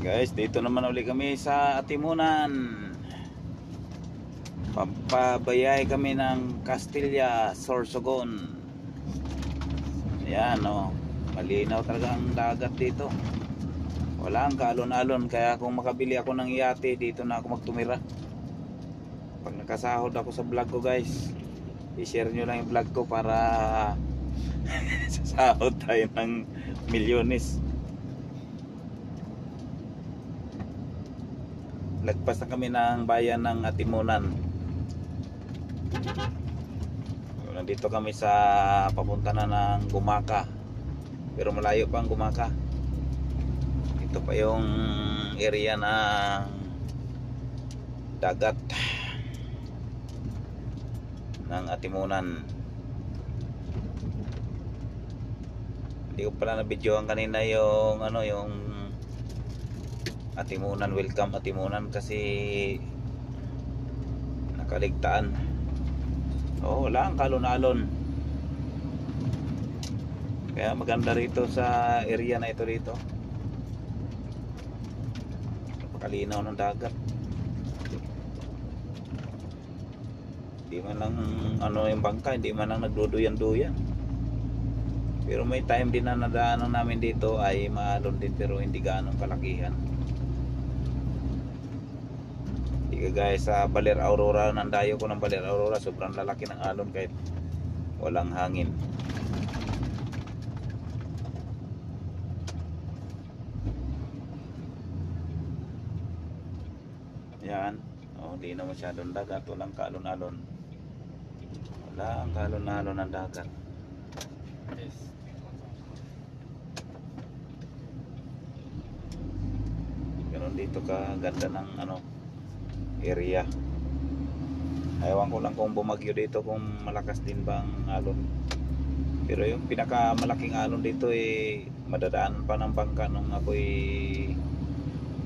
Guys, dito naman uli kami sa Atimunan. Papabayay kami ng Castilla, Sorsogon. Ayan o, malinaw talaga ang dagat dito. Walang kaalon-alon, kaya kung makabili ako ng yate, dito na ako magtumira. Pag nakasahod ako sa vlog ko guys, i-share nyo lang yung vlog ko para sasahod tayo ng milyones. Lagpas na kami ng bayan ng Atimunan. Nandito kami sa papunta na ng Gumaka, pero malayo pa ang Gumaka. Ito pa yung area ng dagat ng Atimunan. Hindi ko pala na-videoan kanina yung yung Atimunan, welcome Atimunan, kasi nakaligtaan. Wala ang kalon-alon. Kaya maganda rito sa area na ito dito. Napakalinaw ng dagat. Hindi man lang yung bangka, hindi man lang nagduduyan-duyan. Pero may time din na nadaanan namin dito ay maalon din, pero hindi gaanong kalakihan. Kagaya sa Baler Aurora, nandayo ko ng Baler Aurora, sobrang lalaki ng alon kahit walang hangin. Yan, hindi na masyadong dagat, walang kalon-alon. Walang kalon-alon ng dagat. Ganon dito ka ganda ng area. Ewan ko lang kung bumagyo dito, kung malakas din bang alon. Pero yung pinakamalaking alon dito madadaanan pa ng bangka nung ako'y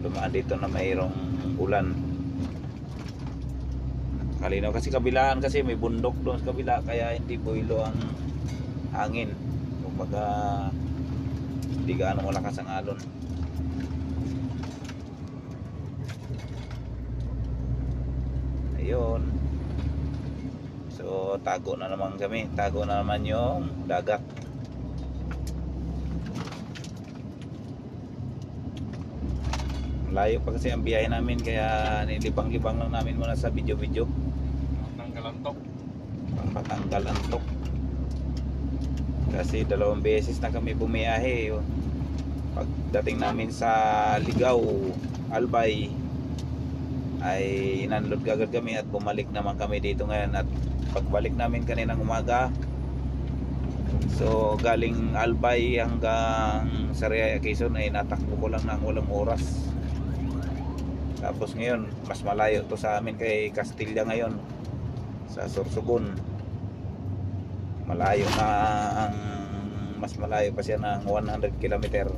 dumaan dito na mayroong ulan. Kalinaw kasi kabilaan, kasi may bundok doon sa kabila, kaya hindi builo ang hangin. Kumbaga hindi gaano malakas ang alon. Ayun. So tago na naman kami, tago na naman yung dagat. Malayo pa kasi ang biyahe namin, kaya nilibang-libang lang namin muna sa video-video. Patanggal antok. Patanggal antok. Kasi 2 beses na kami bumiyahe. Pagdating namin sa Ligaw, Albay, ay inunload agad kami at bumalik naman kami dito ngayon. At pagbalik namin kaninang umaga, so galing Albay hanggang Sariaya, Quezon, ay natakbo ko lang ng 8 oras. Tapos ngayon mas malayo to sa amin kay Castilla ngayon, sa Sorsogon. Malayo na mas malayo pa siya ng 100 km.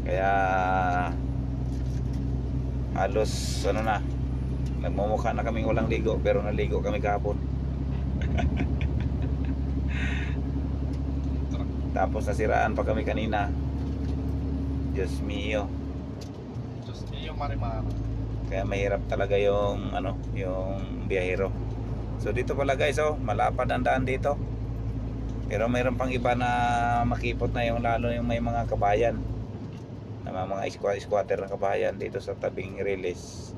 Kaya halos nagmumukha na kaming walang ligo, pero naligo kami kahapon. Tapos nasiraan pa kami kanina. Diyos mio, Marimar. kaya mahirap talaga yung yung biyahero. So dito pala guys, malapad ang daan dito. Pero mayroon pang iba na makipot na, yung lalo yung may mga kabayan, na mga squatter na kabayan dito sa tabing release.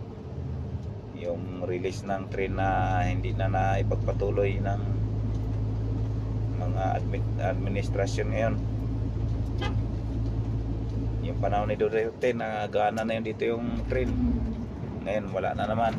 Yung release ng train na hindi na naipagpatuloy ng mga administrasyon ngayon. Yung panahon ni Duterte, nagana na yun dito yung train. Ngayon wala na naman.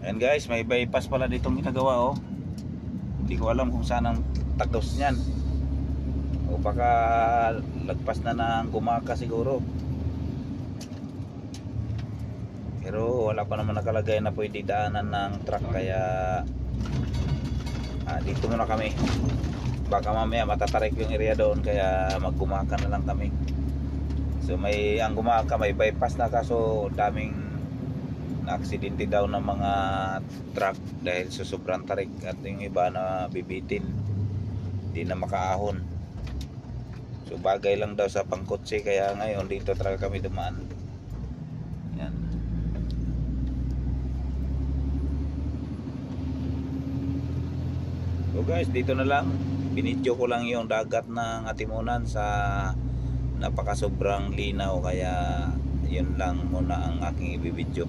Ayan guys, may bypass pala ditong ginagawa. Hindi ko alam kung saan ang tagos niyan. O baka lagpas na ng Gumaka siguro. Pero wala pa naman nakalagay na pwede daanan ng truck, kaya dito muna kami. Baka mamaya matatarik yung area doon, kaya maggumaka na lang kami. So ang Gumaka may bypass na, kaso daming na-aksidente daw ng mga truck dahil sa sobrang tarik, at yung iba na bibitin, hindi na makaahon. So bagay lang daw sa pangkotse, kaya ngayon dito talaga kami dumaan. Yan. So guys, dito na lang. Binidyo ko lang yung dagat ng Atimunan sa napaka sobrang linaw, kaya yun lang muna ang aking ibibidyo.